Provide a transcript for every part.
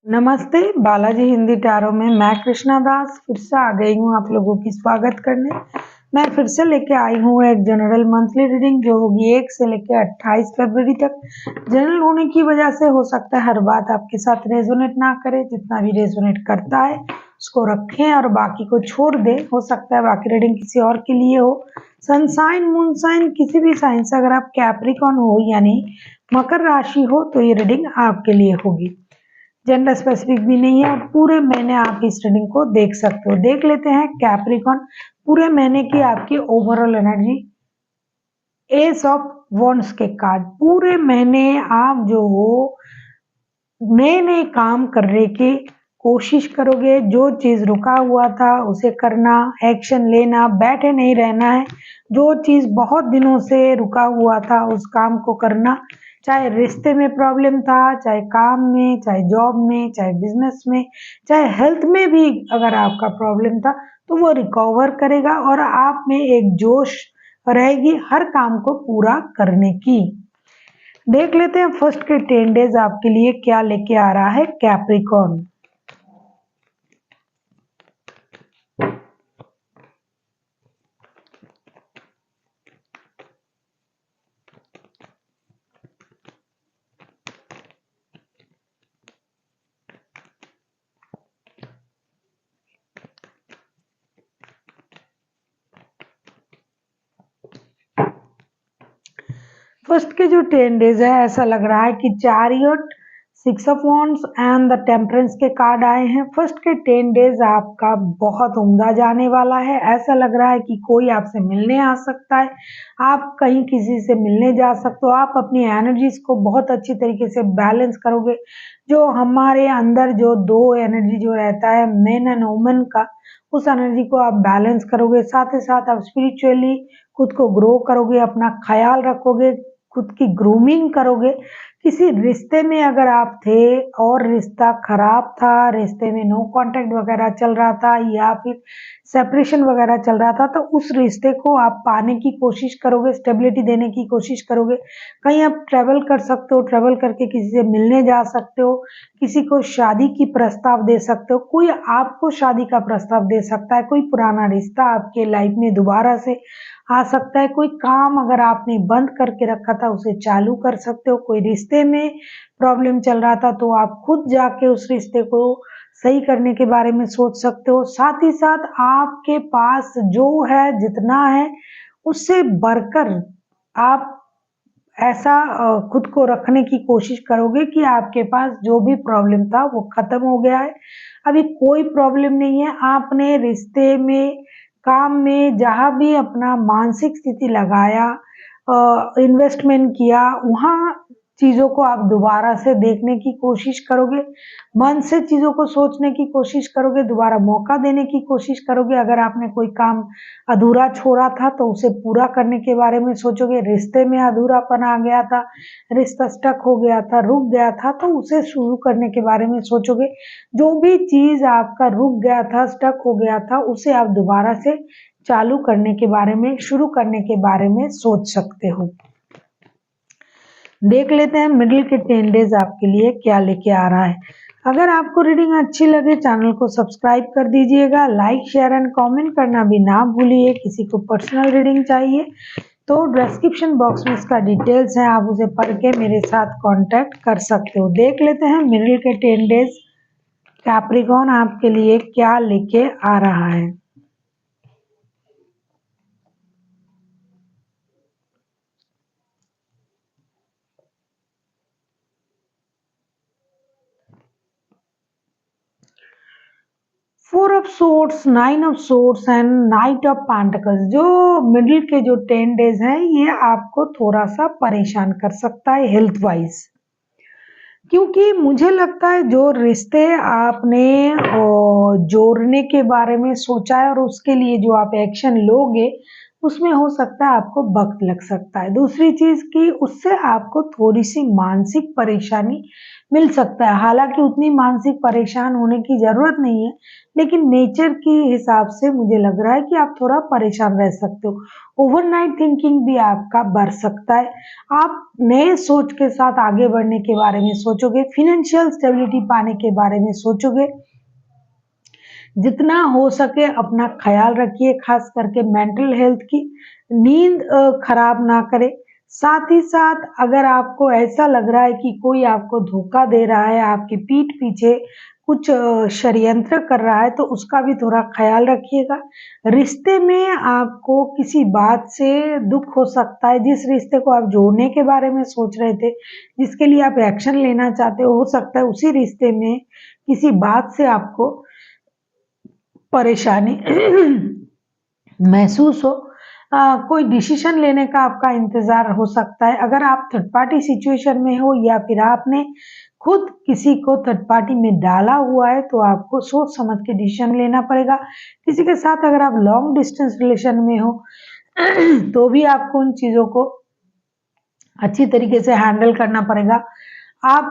नमस्ते, बालाजी हिंदी टैरो में मैं कृष्णा दास फिर से आ गई हूँ आप लोगों की स्वागत करने। मैं फिर से लेके आई हूँ एक जनरल मंथली रीडिंग जो होगी 1 से लेके 28 फरवरी तक। जनरल होने की वजह से हो सकता है हर बात आपके साथ रेजोनेट ना करे, जितना भी रेजोनेट करता है उसको रखें और बाकी को छोड़ दें। हो सकता है बाकी रीडिंग किसी और के लिए हो। सनसाइन मून साइन किसी भी साइन से अगर आप कैप्रिकॉन हो यानी मकर राशि हो तो ये रीडिंग आपके लिए होगी। जेंडर स्पेसिफिक भी नहीं है और पूरे महीने आप इस रीडिंग को देख सकते हो। देख लेते हैं कैप्रिकॉन पूरे महीने की आपकी overall energy. S of wands के कार्ड, पूरे महीने आप जो हो नए नए काम करने की कोशिश करोगे। जो चीज रुका हुआ था उसे करना, एक्शन लेना, बैठे नहीं रहना है। जो चीज बहुत दिनों से रुका हुआ था उस काम को करना, चाहे रिश्ते में प्रॉब्लम था, चाहे काम में, चाहे जॉब में, चाहे बिजनेस में, चाहे हेल्थ में भी अगर आपका प्रॉब्लम था तो वो रिकवर करेगा और आप में एक जोश रहेगी हर काम को पूरा करने की। देख लेते हैं फर्स्ट के 10 डेज आपके लिए क्या लेके आ रहा है कैप्रिकॉन। फर्स्ट के जो 10 डेज है ऐसा लग रहा है कि chariot, 6 of wands and the temperance के कार्ड आए हैं। फर्स्ट के 10 डेज आपका बहुत उम्दा जाने वाला है। ऐसा लग रहा है कि कोई आपसे मिलने आ सकता है, आप कहीं किसी से मिलने जा सकते हो। आप अपनी एनर्जीज को बहुत अच्छी तरीके से बैलेंस करोगे। जो हमारे अंदर जो दो एनर्जी जो रहता है मेन एंड वुमेन का, उस एनर्जी को आप बैलेंस करोगे। साथ ही साथ आप स्पिरिचुअली खुद को ग्रो करोगे, अपना ख्याल रखोगे, खुद की ग्रूमिंग करोगे। किसी रिश्ते में अगर आप थे और रिश्ता खराब था, रिश्ते में नो कांटेक्ट वगैरह चल रहा था या फिर सेपरेशन वगैरह चल रहा था, तो उस रिश्ते को आप पाने की कोशिश करोगे, स्टेबिलिटी देने की कोशिश करोगे। कहीं आप ट्रेवल कर सकते हो, ट्रेवल करके किसी से मिलने जा सकते हो, किसी को शादी की प्रस्ताव दे सकते हो, कोई आपको शादी का प्रस्ताव दे सकता है, कोई पुराना रिश्ता आपके लाइफ में दोबारा से आ सकता है, कोई काम अगर आपने बंद करके रखा था उसे चालू कर सकते हो, कोई रिश्ते में प्रॉब्लम चल रहा था तो आप खुद जाके उस रिश्ते को सही करने के बारे में सोच सकते हो। साथ ही साथ आपके पास जो है जितना है उससे बढ़कर आप ऐसा खुद को रखने की कोशिश करोगे कि आपके पास जो भी प्रॉब्लम था वो खत्म हो गया है। अभी कोई प्रॉब्लम नहीं है। आपने रिश्ते में, काम में जहाँ भी अपना मानसिक स्थिति लगाया, इन्वेस्टमेंट किया, वहाँ चीज़ों को आप दोबारा से देखने की कोशिश करोगे, मन से चीज़ों को सोचने की कोशिश करोगे, दोबारा मौका देने की कोशिश करोगे। अगर आपने कोई काम अधूरा छोड़ा था तो उसे पूरा करने के बारे में सोचोगे। रिश्ते में अधूरापन आ गया था, रिश्ता स्टक हो गया था, रुक गया था, तो उसे शुरू करने के बारे में सोचोगे। जो भी चीज़ आपका रुक गया था, स्टक हो गया था, उसे आप दोबारा से चालू करने के बारे में, शुरू करने के बारे में सोच सकते हो। देख लेते हैं मिडिल के 10 डेज आपके लिए क्या लेके आ रहा है। अगर आपको रीडिंग अच्छी लगे चैनल को सब्सक्राइब कर दीजिएगा, लाइक शेयर एंड कमेंट करना भी ना भूलिए। किसी को पर्सनल रीडिंग चाहिए तो डिस्क्रिप्शन बॉक्स में इसका डिटेल्स है, आप उसे पढ़ के मेरे साथ कांटेक्ट कर सकते हो। देख लेते हैं मिडिल के 10 डेज कैप्रिकॉन आपके लिए क्या लेके आ रहा है। Four of swords, 9 of swords and night of pentacles. जो मिडिल के जो 10 डेज हैं ये आपको थोड़ा सा परेशान कर सकता है हेल्थ वाइज, क्योंकि मुझे लगता है जो रिश्ते आपने जोड़ने के बारे में सोचा है और उसके लिए जो आप एक्शन लोगे उसमें हो सकता है आपको वक्त लग सकता है। दूसरी चीज की उससे आपको थोड़ी सी मानसिक परेशानी मिल सकता है। हालाँकि उतनी मानसिक परेशान होने की ज़रूरत नहीं है, लेकिन नेचर के हिसाब से मुझे लग रहा है कि आप थोड़ा परेशान रह सकते हो। ओवरनाइट थिंकिंग भी आपका बढ़ सकता है। आप नए सोच के साथ आगे बढ़ने के बारे में सोचोगे, फाइनेंशियल स्टेबिलिटी पाने के बारे में सोचोगे। जितना हो सके अपना ख़्याल रखिए, ख़ास करके मेंटल हेल्थ की। नींद खराब ना करें। साथ ही साथ अगर आपको ऐसा लग रहा है कि कोई आपको धोखा दे रहा है, आपकी पीठ पीछे कुछ षड्यंत्र कर रहा है, तो उसका भी थोड़ा ख़्याल रखिएगा। रिश्ते में आपको किसी बात से दुःख हो सकता है, जिस रिश्ते को आप जोड़ने के बारे में सोच रहे थे, जिसके लिए आप एक्शन लेना चाहते हो सकता है उसी रिश्ते में किसी बात से आपको परेशानी महसूस हो। कोई डिसीजन लेने का आपका इंतज़ार हो सकता है। अगर आप थर्ड पार्टी सिचुएशन में हो या फिर आपने खुद किसी को थर्ड पार्टी में डाला हुआ है, तो आपको सोच समझ के डिसीजन लेना पड़ेगा। किसी के साथ अगर आप लॉन्ग डिस्टेंस रिलेशन में हो तो भी आपको उन चीज़ों को अच्छी तरीके से हैंडल करना पड़ेगा। आप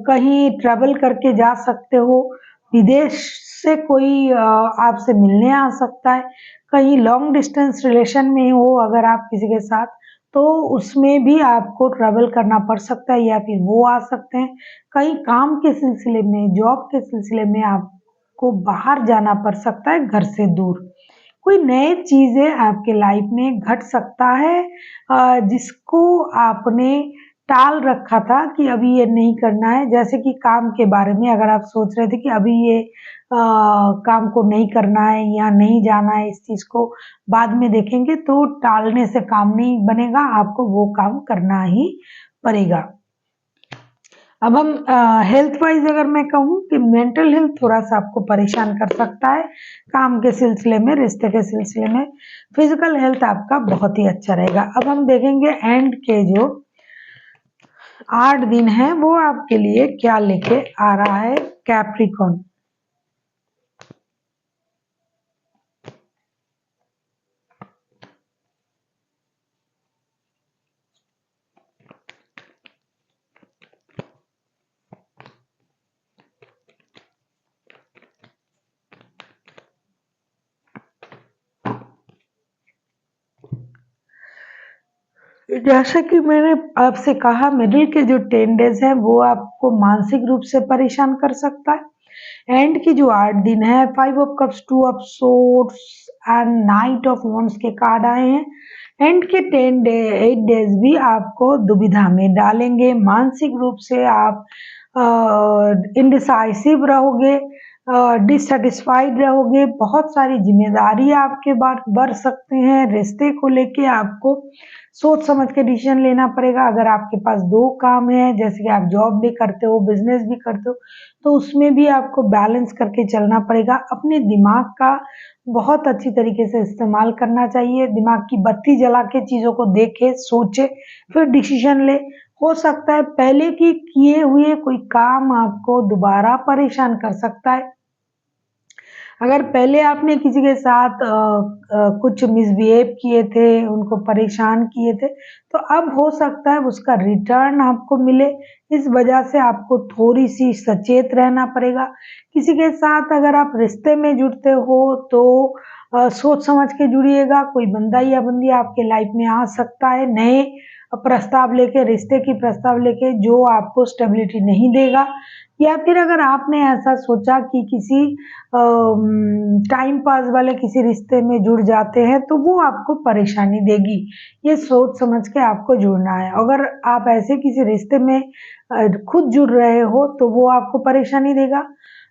कहीं ट्रैवल करके जा सकते हो, विदेश से कोई आपसे मिलने आ सकता है, कहीं लॉन्ग डिस्टेंस रिलेशन में हो अगर आप किसी के साथ, तो उसमें भी आपको ट्रैवल करना पड़ सकता है या फिर वो आ सकते हैं। कहीं काम के सिलसिले में, जॉब के सिलसिले में आपको बाहर जाना पड़ सकता है घर से दूर। कोई नए चीज़ें आपके लाइफ में घट सकता है जिसको आपने टाल रखा था कि अभी ये नहीं करना है। जैसे कि काम के बारे में अगर आप सोच रहे थे कि अभी ये काम को नहीं करना है या नहीं जाना है, इस चीज़ को बाद में देखेंगे, तो टालने से काम नहीं बनेगा, आपको वो काम करना ही पड़ेगा। अब हम हेल्थ वाइज अगर मैं कहूँ कि मेंटल हेल्थ थोड़ा-सा आपको परेशान कर सकता है, काम के सिलसिले में, रिश्ते के सिलसिले में। फिज़िकल हेल्थ आपका बहुत ही अच्छा रहेगा। अब हम देखेंगे एंड के जो 8 दिन हैं, वो आपके लिए क्या लेके आ रहा है कैप्रिकॉर्न। जैसा कि मैंने आपसे कहा, मिडिल के जो 10 डेज़ हैं वो आपको मानसिक रूप से परेशान कर सकता है। एंड की जो 8 दिन है, 5 of cups, 2 of swords and night of wands के कार्ड आए हैं। एंड के 8 डेज भी आपको दुविधा में डालेंगे। मानसिक रूप से आप इनडिसाइसिव रहोगे, डिससेटिस्फाइड रहोगे, बहुत सारी जिम्मेदारी आपके बाद बढ़ सकते हैं। रिश्ते को लेके आपको सोच समझ के डिसीजन लेना पड़ेगा। अगर आपके पास 2 काम हैं, जैसे कि आप जॉब भी करते हो, बिजनेस भी करते हो, तो उसमें भी आपको बैलेंस करके चलना पड़ेगा। अपने दिमाग का बहुत अच्छी तरीके से इस्तेमाल करना चाहिए। दिमाग की बत्ती जला के चीज़ों को देखे, सोचे, फिर डिसीजन ले। हो सकता है पहले की किए हुए कोई काम आपको दोबारा परेशान कर सकता है। अगर पहले आपने किसी के साथ कुछ मिसबिहेव किए थे, उनको परेशान किए थे, तो अब हो सकता है उसका रिटर्न आपको मिले। इस वजह से आपको थोड़ी-सी सचेत रहना पड़ेगा। किसी के साथ अगर आप रिश्ते में जुड़ते हो तो सोच समझ के जुड़िएगा। कोई बंदा या बंदी आपके लाइफ में आ सकता है नए प्रस्ताव लेके, रिश्ते की प्रस्ताव लेके, जो आपको स्टेबिलिटी नहीं देगा। या फिर अगर आपने ऐसा सोचा कि किसी टाइम पास वाले किसी रिश्ते में जुड़ जाते हैं, तो वो आपको परेशानी देगी। ये सोच समझ के आपको जुड़ना है। अगर आप ऐसे किसी रिश्ते में खुद जुड़ रहे हो, तो वो आपको परेशानी देगा।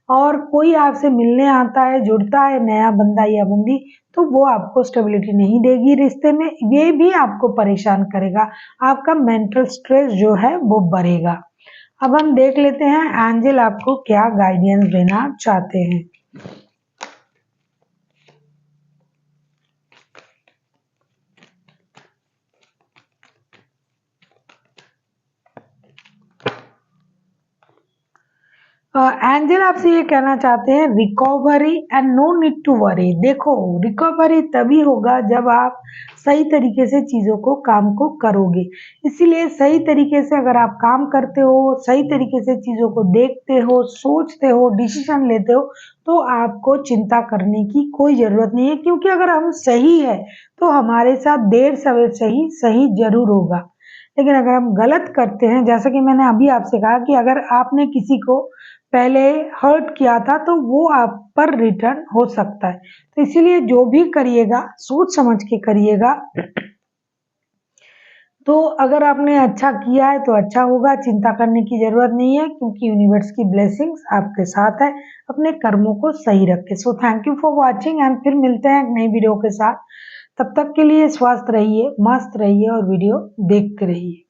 और कोई आपसे मिलने आता है, जुड़ता है नया बंदा या बंदी, तो वो आपको स्टेबिलिटी नहीं देगी रिश्ते में, ये भी आपको परेशान करेगा। आपका मेंटल स्ट्रेस जो है वो बढ़ेगा। अब हम देख लेते हैं एंजल आपको क्या गाइडेंस देना चाहते हैं। एंजल आपसे ये कहना चाहते हैं recovery and no need to worry. देखो, रिकवरी तभी होगा जब आप सही तरीके से चीज़ों को काम को करोगे। इसीलिए सही तरीके से अगर आप काम करते हो, सही तरीके से चीज़ों को देखते हो, सोचते हो, डिसीजन लेते हो, तो आपको चिंता करने की कोई ज़रूरत नहीं है, क्योंकि अगर हम सही है तो हमारे साथ देर सवेर सही सही ज़रूर होगा। लेकिन अगर हम गलत करते हैं, जैसा कि मैंने अभी आपसे कहा कि अगर आपने किसी को पहले हर्ट किया था तो वो आप पर रिटर्न हो सकता है। तो इसीलिए जो भी करिएगा सोच समझ के करिएगा। तो अगर आपने अच्छा किया है तो अच्छा होगा, चिंता करने की ज़रूरत नहीं है, क्योंकि यूनिवर्स की ब्लेसिंग्स आपके साथ है। अपने कर्मों को सही रखें। So thank you for watching and फिर मिलते हैं एक नई वीडियो के साथ। तब तक के लिए स्वस्थ रहिए, मस्त रहिए और वीडियो देखते रहिए।